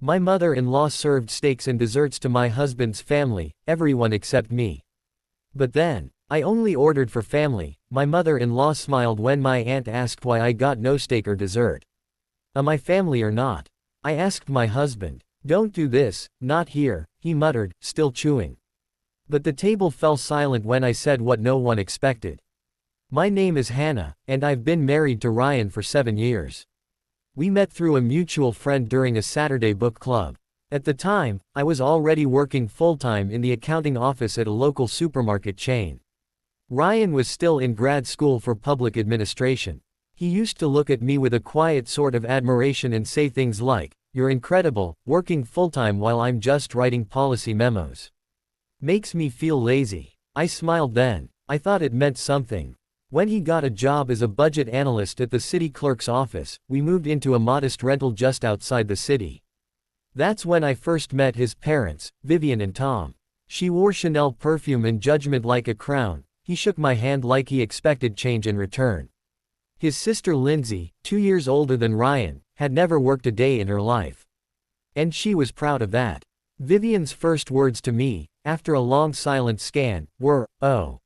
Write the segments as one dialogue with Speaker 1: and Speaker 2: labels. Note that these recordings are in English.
Speaker 1: My mother-in-law served steaks and desserts to my husband's family, everyone except me. But then, I only ordered for family. My mother-in-law smiled when my aunt asked why I got no steak or dessert. Am I family or not? I asked my husband. Don't do this, not here, he muttered, still chewing. But the table fell silent when I said what no one expected. My name is Hannah, and I've been married to Ryan for 7 years. We met through a mutual friend during a Saturday book club. At the time, I was already working full-time in the accounting office at a local supermarket chain. Ryan was still in grad school for public administration. He used to look at me with a quiet sort of admiration and say things like, "You're incredible, working full-time while I'm just writing policy memos. Makes me feel lazy." I smiled then. I thought it meant something. When he got a job as a budget analyst at the city clerk's office, we moved into a modest rental just outside the city. That's when I first met his parents, Vivian and Tom. She wore Chanel perfume and judgment like a crown. He shook my hand like he expected change in return. His sister Lindsay, 2 years older than Ryan, had never worked a day in her life. And she was proud of that. Vivian's first words to me, after a long silent scan, were, "Oh.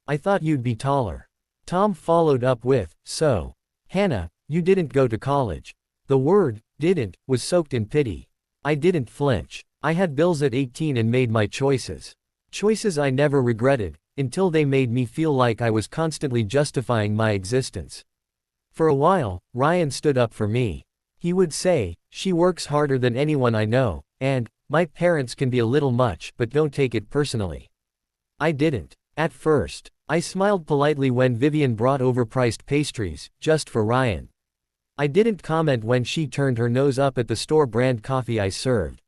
Speaker 1: I thought you'd be taller." Tom followed up with, "So, Hannah, you didn't go to college." The word, didn't, was soaked in pity. I didn't flinch. I had bills at 18 and made my choices. Choices I never regretted, until they made me feel like I was constantly justifying my existence. For a while, Ryan stood up for me. He would say, "She works harder than anyone I know," and, "My parents can be a little much, but don't take it personally." I didn't. At first, I smiled politely when Vivian brought overpriced pastries, just for Ryan. I didn't comment when she turned her nose up at the store brand coffee I served.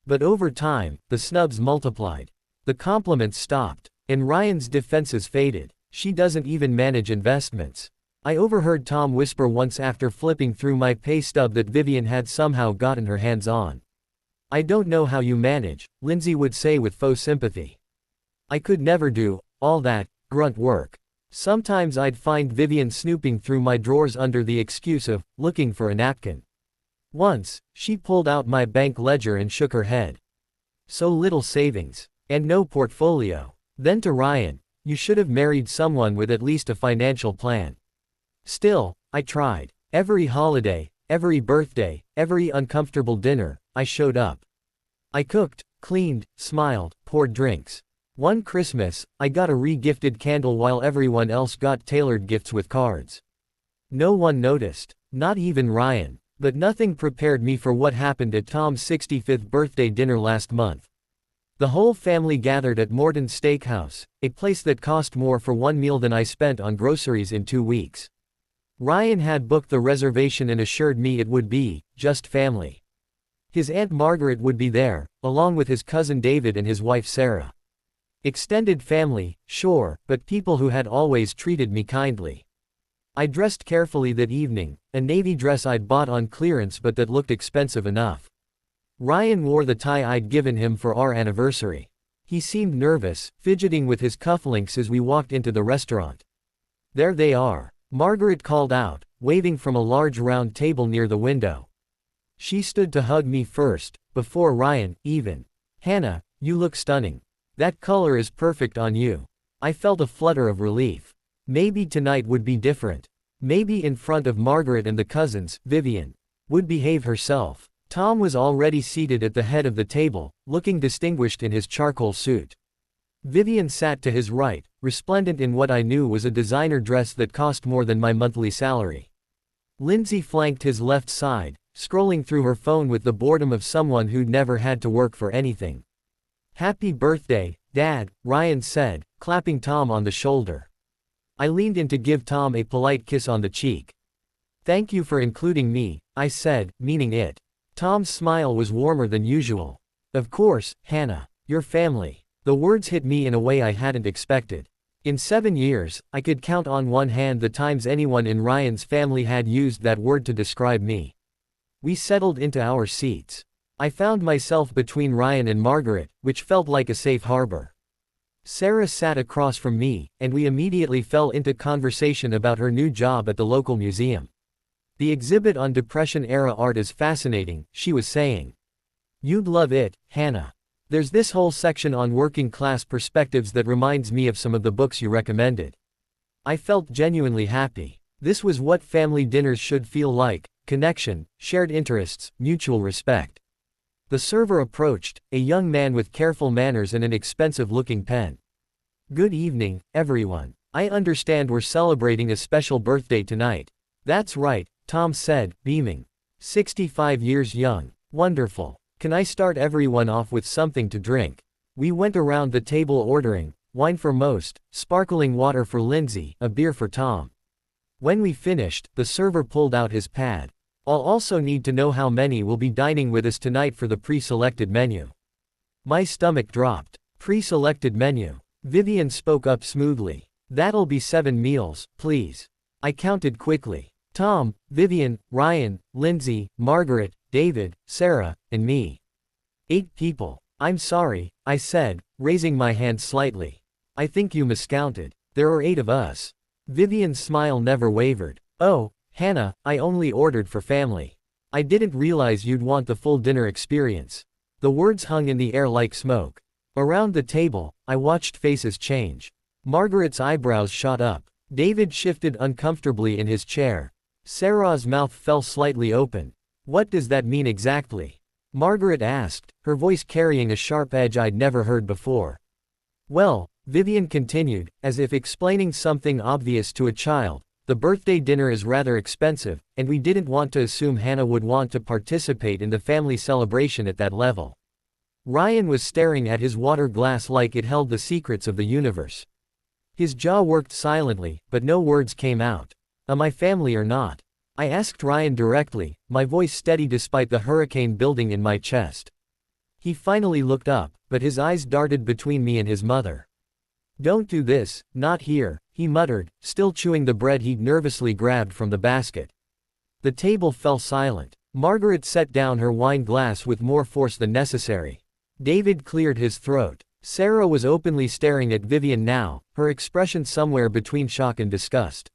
Speaker 1: But over time, the snubs multiplied. The compliments stopped. And Ryan's defenses faded. "She doesn't even manage investments." I overheard Tom whisper once after flipping through my pay stub that Vivian had somehow gotten her hands on. "I don't know how you manage," Lindsay would say with faux sympathy. I could never do all that grunt work. Sometimes I'd find Vivian snooping through my drawers under the excuse of looking for a napkin. Once, she pulled out my bank ledger and shook her head. "So little savings. And no portfolio." Then to Ryan, "You should have married someone with at least a financial plan." Still, I tried. Every holiday, every birthday, every uncomfortable dinner, I showed up. I cooked, cleaned, smiled, poured drinks. One Christmas, I got a re-gifted candle while everyone else got tailored gifts with cards. No one noticed, not even Ryan, but nothing prepared me for what happened at Tom's 65th birthday dinner last month. The whole family gathered at Morton's Steakhouse, a place that cost more for one meal than I spent on groceries in 2 weeks. Ryan had booked the reservation and assured me it would be just family. His Aunt Margaret would be there, along with his cousin David and his wife Sarah. Extended family, sure, but people who had always treated me kindly. I dressed carefully that evening, a navy dress I'd bought on clearance but that looked expensive enough. Ryan wore the tie I'd given him for our anniversary. He seemed nervous, fidgeting with his cufflinks as we walked into the restaurant. "There they are," Margaret called out, waving from a large round table near the window. She stood to hug me first, before Ryan, even. "Hannah, you look stunning. That color is perfect on you." I felt a flutter of relief. Maybe tonight would be different. Maybe in front of Margaret and the cousins, Vivian would behave herself. Tom was already seated at the head of the table, looking distinguished in his charcoal suit. Vivian sat to his right, resplendent in what I knew was a designer dress that cost more than my monthly salary. Lindsay flanked his left side, scrolling through her phone with the boredom of someone who'd never had to work for anything. "Happy birthday, Dad," Ryan said, clapping Tom on the shoulder. I leaned in to give Tom a polite kiss on the cheek. "Thank you for including me," I said, meaning it. Tom's smile was warmer than usual. "Of course, Hannah. Your family." The words hit me in a way I hadn't expected. In 7 years, I could count on one hand the times anyone in Ryan's family had used that word to describe me. We settled into our seats. I found myself between Ryan and Margaret, which felt like a safe harbor. Sarah sat across from me, and we immediately fell into conversation about her new job at the local museum. "The exhibit on Depression-era art is fascinating," she was saying. You'd love it, Hannah. There's this whole section on working class perspectives that reminds me of some of the books you recommended. I felt genuinely happy. This was what family dinners should feel like: connection, shared interests, mutual respect. The server approached, a young man with careful manners and an expensive-looking pen. Good evening, everyone. I understand we're celebrating a special birthday tonight. That's right, Tom said, beaming. 65 years young. Wonderful. Can I start everyone off with something to drink? We went around the table ordering, wine for most, sparkling water for Lindsay, a beer for Tom. When we finished, the server pulled out his pad. I'll also need to know how many will be dining with us tonight for the pre-selected menu. My stomach dropped. Pre-selected menu. Vivian spoke up smoothly. That'll be 7 meals, please. I counted quickly. Tom, Vivian, Ryan, Lindsay, Margaret, David, Sarah, and me. 8 people. I'm sorry, I said, raising my hand slightly. I think you miscounted. There are 8 of us. Vivian's smile never wavered. Oh, Hannah, I only ordered for family. I didn't realize you'd want the full dinner experience. The words hung in the air like smoke. Around the table, I watched faces change. Margaret's eyebrows shot up. David shifted uncomfortably in his chair. Sarah's mouth fell slightly open. What does that mean exactly? Margaret asked, her voice carrying a sharp edge I'd never heard before. Well, Vivian continued, as if explaining something obvious to a child, the birthday dinner is rather expensive, and we didn't want to assume Hannah would want to participate in the family celebration at that level. Ryan was staring at his water glass like it held the secrets of the universe. His jaw worked silently, but no words came out. Am I family or not? I asked Ryan directly, my voice steady despite the hurricane building in my chest. He finally looked up, but his eyes darted between me and his mother. Don't do this, not here, he muttered, still chewing the bread he'd nervously grabbed from the basket. The table fell silent. Margaret set down her wine glass with more force than necessary. David cleared his throat. Sarah was openly staring at Vivian now, her expression somewhere between shock and disgust.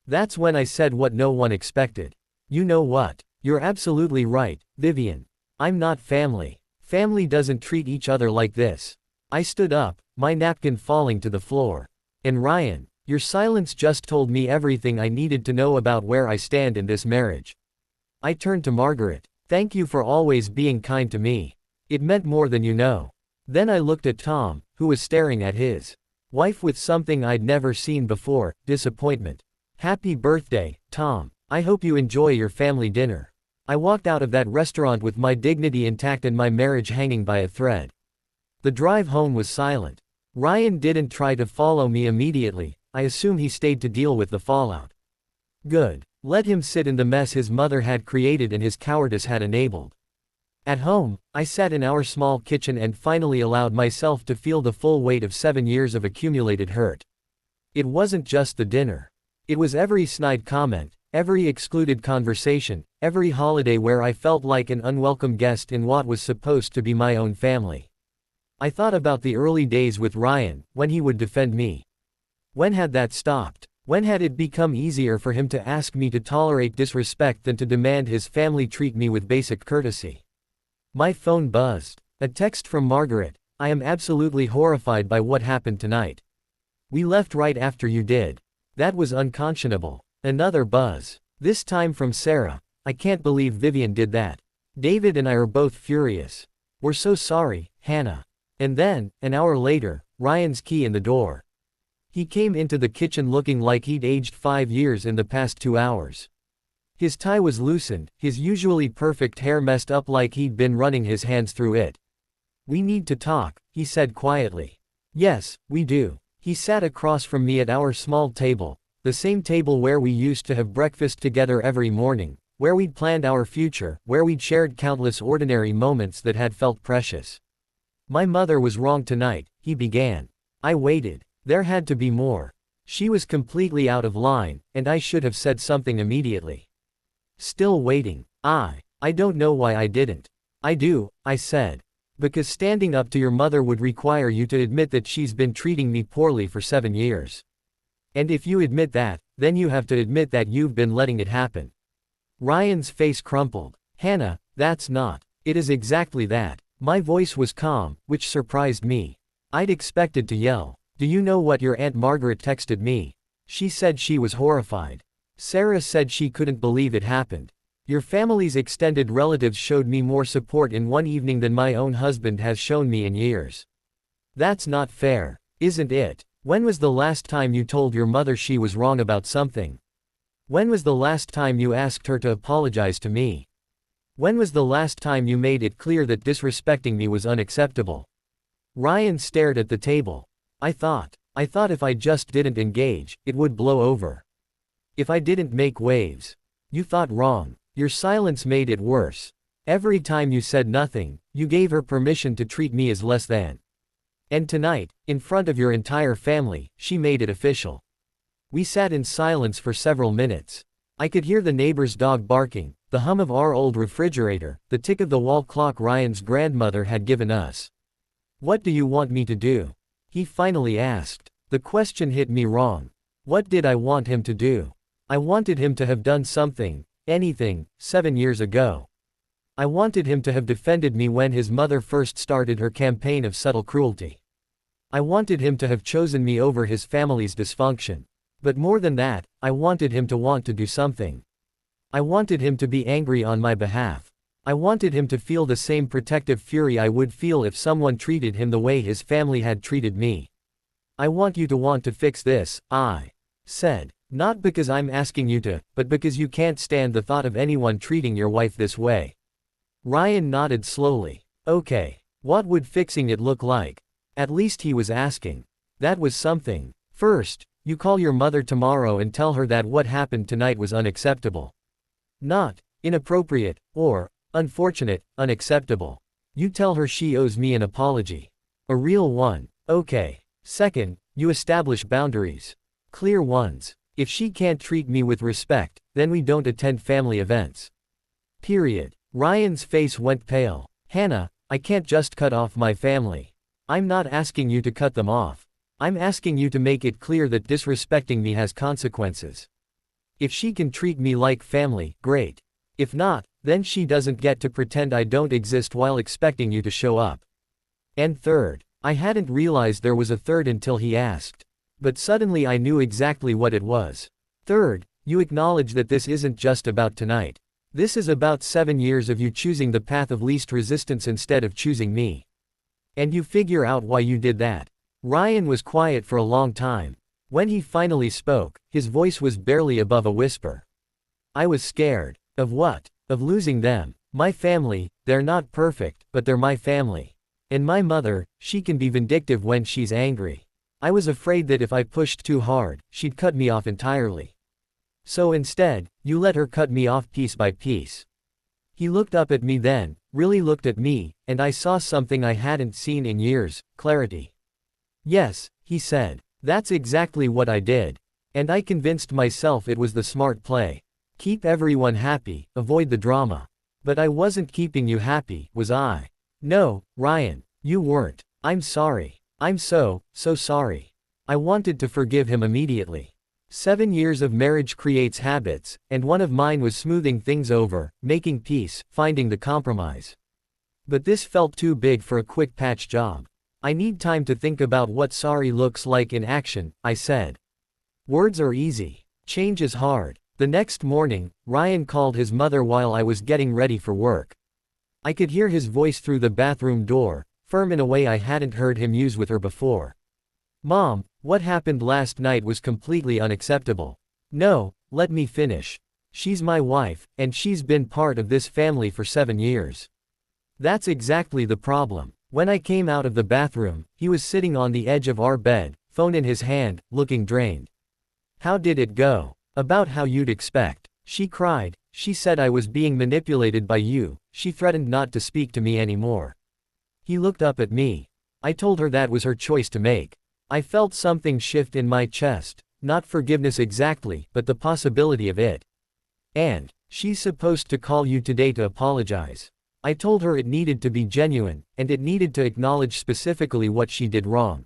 Speaker 1: That's when I said what no one expected. You know what? You're absolutely right, Vivian. I'm not family. Family doesn't treat each other like this. I stood up, my napkin falling to the floor. And Ryan, your silence just told me everything I needed to know about where I stand in this marriage. I turned to Margaret. Thank you for always being kind to me. It meant more than you know. Then I looked at Tom, who was staring at his wife with something I'd never seen before: disappointment. Happy birthday, Tom. I hope you enjoy your family dinner. I walked out of that restaurant with my dignity intact and my marriage hanging by a thread. The drive home was silent. Ryan didn't try to follow me immediately. I assume he stayed to deal with the fallout. Good. Let him sit in the mess his mother had created and his cowardice had enabled. At home, I sat in our small kitchen and finally allowed myself to feel the full weight of 7 years of accumulated hurt. It wasn't just the dinner. It was every snide comment, every excluded conversation, every holiday where I felt like an unwelcome guest in what was supposed to be my own family. I thought about the early days with Ryan, when he would defend me. When had that stopped? When had it become easier for him to ask me to tolerate disrespect than to demand his family treat me with basic courtesy? My phone buzzed. A text from Margaret. I am absolutely horrified by what happened tonight. We left right after you did. That was unconscionable. Another buzz. This time from Sarah. I can't believe Vivian did that. David and I are both furious. We're so sorry, Hannah. And then, an hour later, Ryan's key in the door. He came into the kitchen looking like he'd aged 5 years in the past 2 hours. His tie was loosened, his usually perfect hair messed up like he'd been running his hands through it. We need to talk, he said quietly. Yes, we do. He sat across from me at our small table, the same table where we used to have breakfast together every morning, where we'd planned our future, where we'd shared countless ordinary moments that had felt precious. My mother was wrong tonight, he began. I waited. There had to be more. She was completely out of line, and I should have said something immediately. Still waiting. I don't know why I didn't. I do, I said. Because standing up to your mother would require you to admit that she's been treating me poorly for 7 years. And if you admit that, then you have to admit that you've been letting it happen. Ryan's face crumpled. Hannah, that's not. It is exactly that. My voice was calm, which surprised me. I'd expected to yell. Do you know what your Aunt Margaret texted me? She said she was horrified. Sarah said she couldn't believe it happened. Your family's extended relatives showed me more support in one evening than my own husband has shown me in years. That's not fair, isn't it? When was the last time you told your mother she was wrong about something? When was the last time you asked her to apologize to me? When was the last time you made it clear that disrespecting me was unacceptable? Ryan stared at the table. I thought if I just didn't engage, it would blow over. If I didn't make waves. You thought wrong. Your silence made it worse. Every time you said nothing, you gave her permission to treat me as less than. And tonight, in front of your entire family, she made it official. We sat in silence for several minutes. I could hear the neighbor's dog barking, the hum of our old refrigerator, the tick of the wall clock Ryan's grandmother had given us. What do you want me to do? He finally asked. The question hit me wrong. What did I want him to do? I wanted him to have done something, anything, 7 years ago. I wanted him to have defended me when his mother first started her campaign of subtle cruelty. I wanted him to have chosen me over his family's dysfunction. But more than that, I wanted him to want to do something. I wanted him to be angry on my behalf. I wanted him to feel the same protective fury I would feel if someone treated him the way his family had treated me. I want you to want to fix this, I said. Not because I'm asking you to, but because you can't stand the thought of anyone treating your wife this way. Ryan nodded slowly. Okay. What would fixing it look like? At least he was asking. That was something. First, you call your mother tomorrow and tell her that what happened tonight was unacceptable. Not inappropriate, or unfortunate, unacceptable. You tell her she owes me an apology. A real one. Okay. Second, you establish boundaries. Clear ones. If she can't treat me with respect, then we don't attend family events. Period. Ryan's face went pale. Hannah, I can't just cut off my family. I'm not asking you to cut them off. I'm asking you to make it clear that disrespecting me has consequences. If she can treat me like family, great. If not, then she doesn't get to pretend I don't exist while expecting you to show up. And third, I hadn't realized there was a third until he asked. But suddenly I knew exactly what it was. Third, you acknowledge that this isn't just about tonight. This is about 7 years of you choosing the path of least resistance instead of choosing me. And you figure out why you did that. Ryan was quiet for a long time. When he finally spoke, his voice was barely above a whisper. I was scared. Of what? Of losing them. My family, they're not perfect, but they're my family. And my mother, she can be vindictive when she's angry. I was afraid that if I pushed too hard, she'd cut me off entirely. So instead, you let her cut me off piece by piece. He looked up at me then, really looked at me, and I saw something I hadn't seen in years, clarity. Yes, he said. That's exactly what I did. And I convinced myself it was the smart play. Keep everyone happy, avoid the drama. But I wasn't keeping you happy, was I? No, Ryan, you weren't. I'm sorry. I'm so sorry. I wanted to forgive him immediately. 7 years of marriage creates habits, and one of mine was smoothing things over, making peace, finding the compromise. But this felt too big for a quick patch job. I need time to think about what sorry looks like in action, I said. Words are easy. Change is hard. The next morning, Ryan called his mother while I was getting ready for work. I could hear his voice through the bathroom door, firm in a way I hadn't heard him use with her before. Mom, what happened last night was completely unacceptable. No, let me finish. She's my wife, and she's been part of this family for 7 years. That's exactly the problem. When I came out of the bathroom, he was sitting on the edge of our bed, phone in his hand, looking drained. How did it go? About how you'd expect. She cried. She said I was being manipulated by you. She threatened not to speak to me anymore. He looked up at me. I told her that was her choice to make. I felt something shift in my chest, not forgiveness exactly, but the possibility of it. And, she's supposed to call you today to apologize. I told her it needed to be genuine, and it needed to acknowledge specifically what she did wrong.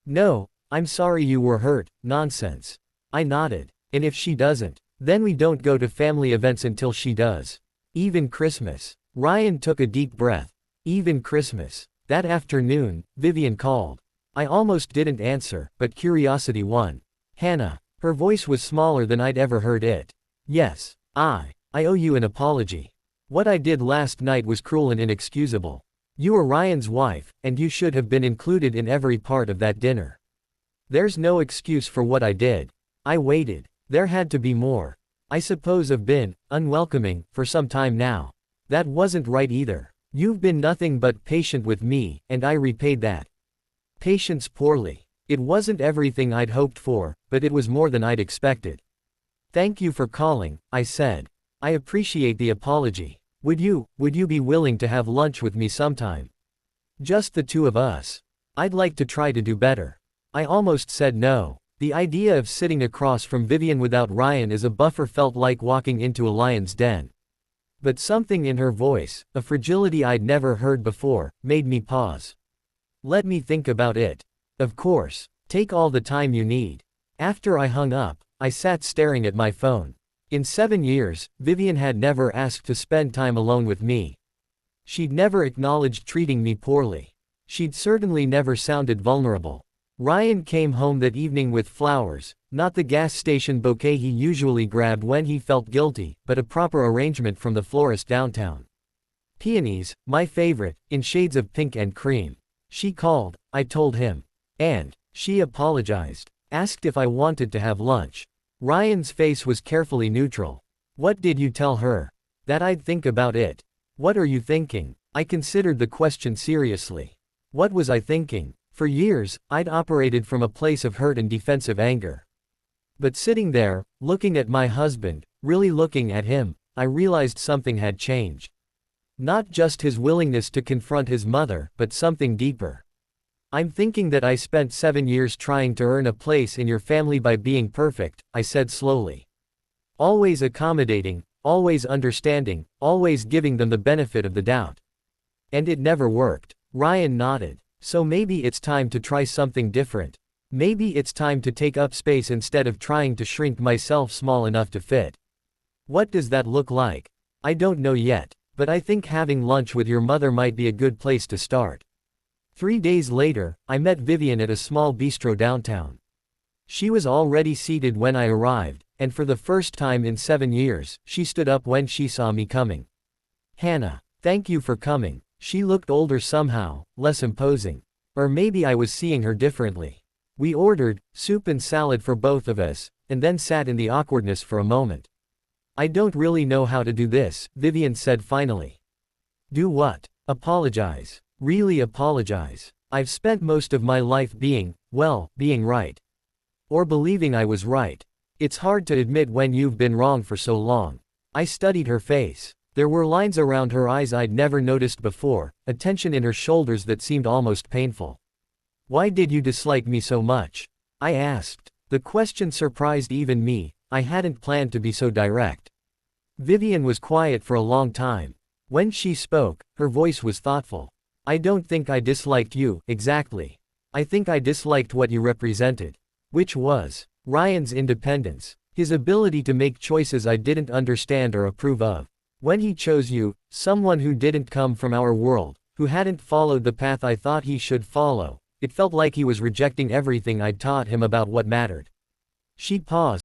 Speaker 1: No, I'm sorry you were hurt, nonsense. I nodded. And if she doesn't, then we don't go to family events until she does. Even Christmas. Ryan took a deep breath. Even Christmas. That afternoon, Vivian called. I almost didn't answer, but curiosity won. Hannah. Her voice was smaller than I'd ever heard it. Yes. I owe you an apology. What I did last night was cruel and inexcusable. You were Ryan's wife, and you should have been included in every part of that dinner. There's no excuse for what I did. I waited. There had to be more. I suppose I've been unwelcoming for some time now. That wasn't right either. You've been nothing but patient with me, and I repaid that patience poorly. It wasn't everything I'd hoped for, but it was more than I'd expected. Thank you for calling, I said. I appreciate the apology. Would you be willing to have lunch with me sometime? Just the two of us. I'd like to try to do better. I almost said no. The idea of sitting across from Vivian without Ryan as a buffer felt like walking into a lion's den. But something in her voice, a fragility I'd never heard before, made me pause. Let me think about it. Of course. Take all the time you need. After I hung up, I sat staring at my phone. In 7 years, Vivian had never asked to spend time alone with me. She'd never acknowledged treating me poorly. She'd certainly never sounded vulnerable. Ryan came home that evening with flowers, not the gas station bouquet he usually grabbed when he felt guilty, but a proper arrangement from the florist downtown. Peonies, my favorite, in shades of pink and cream. She called, I told him. And she apologized, asked if I wanted to have lunch. Ryan's face was carefully neutral. What did you tell her? That I'd think about it. What are you thinking? I considered the question seriously. What was I thinking? For years, I'd operated from a place of hurt and defensive anger. But sitting there, looking at my husband, really looking at him, I realized something had changed. Not just his willingness to confront his mother, but something deeper. I'm thinking that I spent 7 years trying to earn a place in your family by being perfect, I said slowly. Always accommodating, always understanding, always giving them the benefit of the doubt. And it never worked. Ryan nodded. So maybe it's time to try something different. Maybe it's time to take up space instead of trying to shrink myself small enough to fit. What does that look like? I don't know yet, but I think having lunch with your mother might be a good place to start. 3 days later, I met Vivian at a small bistro downtown. She was already seated when I arrived, and for the first time in 7 years, she stood up when she saw me coming. Hannah, thank you for coming. She looked older somehow, less imposing. Or maybe I was seeing her differently. We ordered soup and salad for both of us, and then sat in the awkwardness for a moment. I don't really know how to do this, Vivian said finally. Do what? Apologize. Really apologize. I've spent most of my life being right. Or believing I was right. It's hard to admit when you've been wrong for so long. I studied her face. There were lines around her eyes I'd never noticed before, a tension in her shoulders that seemed almost painful. Why did you dislike me so much? I asked. The question surprised even me. I hadn't planned to be so direct. Vivian was quiet for a long time. When she spoke, her voice was thoughtful. I don't think I disliked you, exactly. I think I disliked what you represented. Which was Ryan's independence. His ability to make choices I didn't understand or approve of. When he chose you, someone who didn't come from our world, who hadn't followed the path I thought he should follow, it felt like he was rejecting everything I'd taught him about what mattered. She paused.